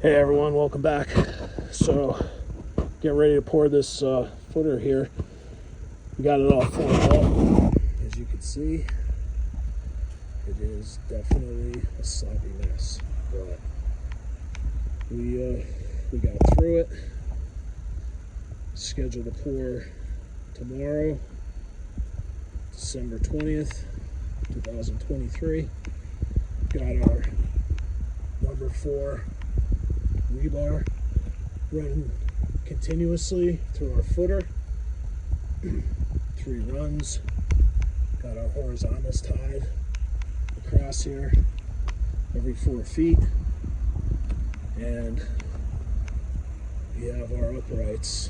Hey everyone, welcome back. So, getting ready to pour this footer here. We got it all formed up. As you can see, it is definitely a sloppy mess. But we got through it. Scheduled to pour tomorrow, December 20th, 2023. Got our number 4 rebar running continuously through our footer. 3 runs. Got our horizontals tied across here every 4 feet. And we have our uprights.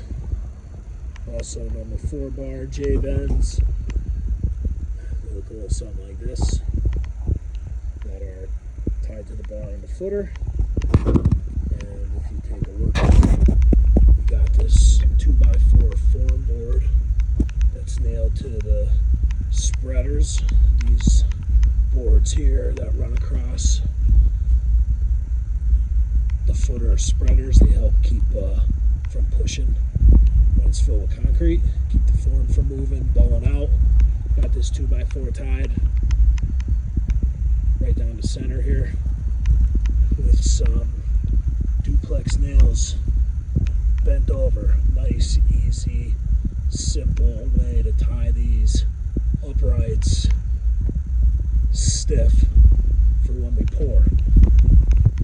Also number 4 bar J-bends. They look a little something like this. Got our tied to the bar in the footer. And if you take a look, we got this 2x4 form board that's nailed to the spreaders. These boards here that run across the footer are spreaders. They help keep from pushing when it's filled with concrete. Keep the form from moving, balling out. Got this 2x4 tied right down the center here with some duplex nails bent over. Nice, easy, simple way to tie these uprights stiff for when we pour.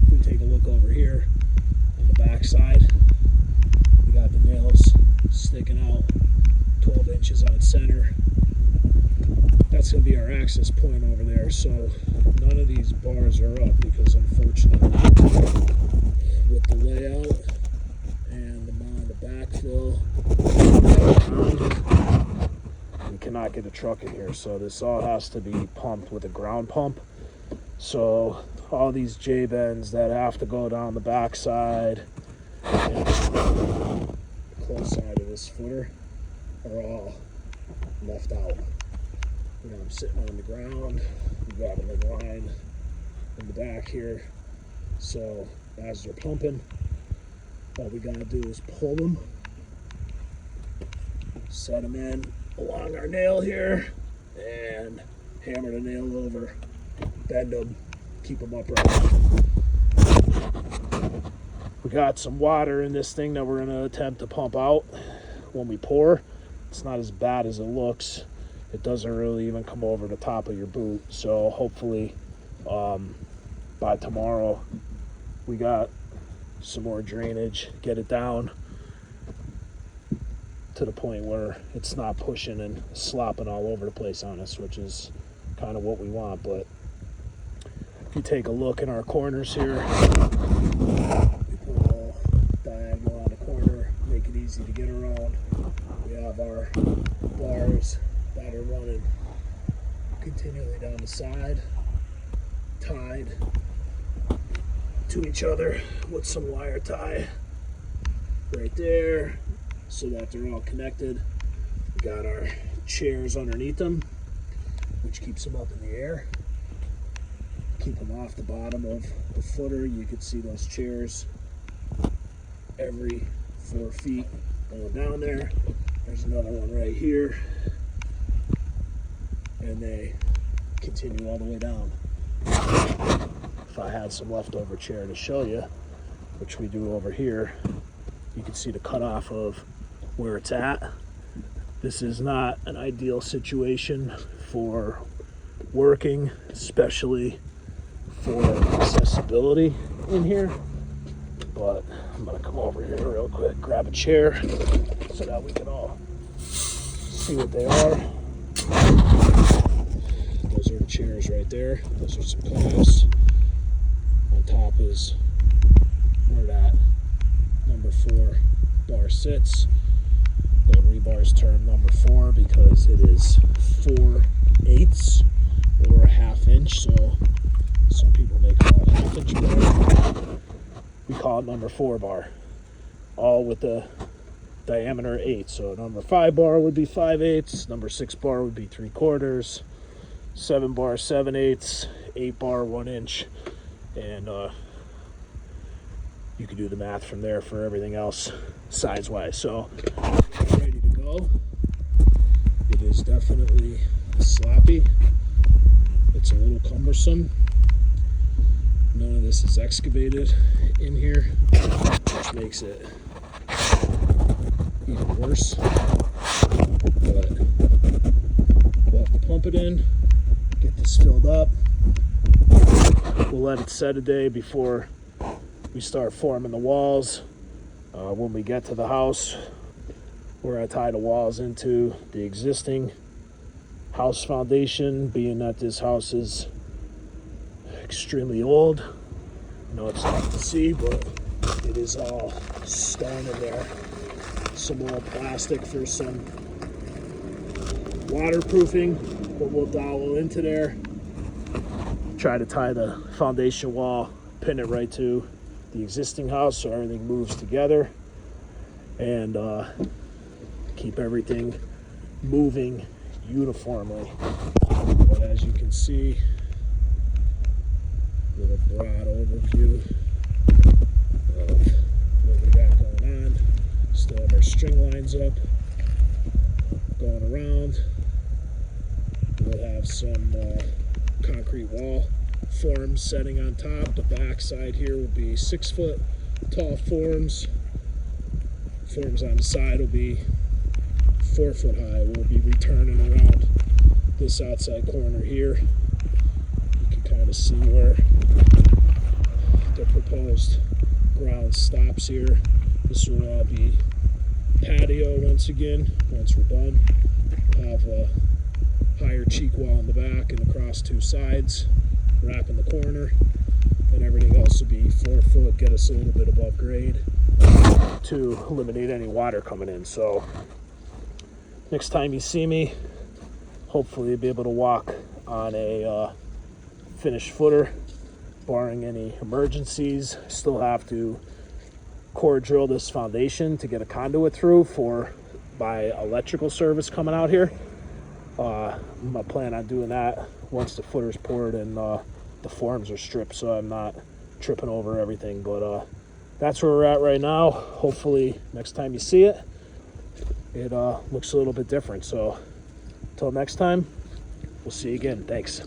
If we take a look over here on the back side, we got the nails sticking out 12 inches on center. That's going to be our access point over there. So none of these bars are up because unfortunately with the layout and the amount of backfill, we cannot get a truck in here. So this all has to be pumped with a ground pump. So all these J-bends that have to go down the back side and the close side of this footer are all left out. You know, I'm sitting on the ground. We got them in line in the back here. So as they're pumping, all we gotta do is pull them, set them in along our nail here, and hammer the nail over, bend them, keep them upright. We got some water in this thing that we're gonna attempt to pump out when we pour. It's not as bad as it looks. It doesn't really even come over the top of your boot. So hopefully by tomorrow we got some more drainage, get it down to the point where it's not pushing and slopping all over the place on us, which is kind of what we want. But if you take a look in our corners here, we put a little diagonal on the corner, make it easy to get around. We have our bars that are running continually down the side, tied to each other with some wire tie right there so that they're all connected. We got our chairs underneath them, which keeps them up in the air, keep them off the bottom of the footer. You can see those chairs every 4 feet going down there. There's another one right here, and they continue all the way down. If I had some leftover chair to show you, which we do over here, you can see the cutoff of where it's at. This is not an ideal situation for working, especially for accessibility in here. But I'm gonna come over here real quick, grab a chair so that we can all see what they are. Those are the chairs right there. Those are some cutoffs. On top is where that number 4 bar sits. The rebar's termed number 4 because it is 4/8 or a ½ inch. So some people may call it ½ inch bar. We call it number 4 bar. All with the diameter 8. So number 5 bar would be 5/8. Number 6 bar would be 3/4. 7 bar 7/8. 8 bar 1 inch. And you can do the math from there for everything else size wise. So ready to go. It is definitely sloppy. It's a little cumbersome. None of this is excavated in here, which makes it even worse. But we'll have to pump it in, get this filled up. We'll let it set a day before we start forming the walls. When we get to the house, where I tie the walls into the existing house foundation, being that this house is extremely old. I know it's tough to see, but it is all stone in there. Some more plastic for some waterproofing, but we'll dowel into there. Try to tie the foundation wall, pin it right to the existing house so everything moves together, and keep everything moving uniformly. But as you can see, a little broad overview of what we got going on. Still have our string lines up, going around. We'll have some concrete wall forms setting on top. The back side here will be 6 foot tall forms. Forms on the side will be 4 foot high. We'll be returning around this outside corner here. You can kind of see where the proposed ground stops here. This will all be patio once again. Once we're done, we'll have a higher cheek wall in the back and across 2 sides, wrapping the corner, and everything else will be 4 foot, get us a little bit above grade to eliminate any water coming in. So next time you see me, hopefully you'll be able to walk on a finished footer, barring any emergencies. Still have to core drill this foundation to get a conduit through for my electrical service coming out here. I'm gonna plan on doing that once the footer's poured and the forms are stripped, so I'm not tripping over everything. But that's where we're at right now. Hopefully next time you see it, it looks a little bit different. So until next time, we'll see you again. Thanks.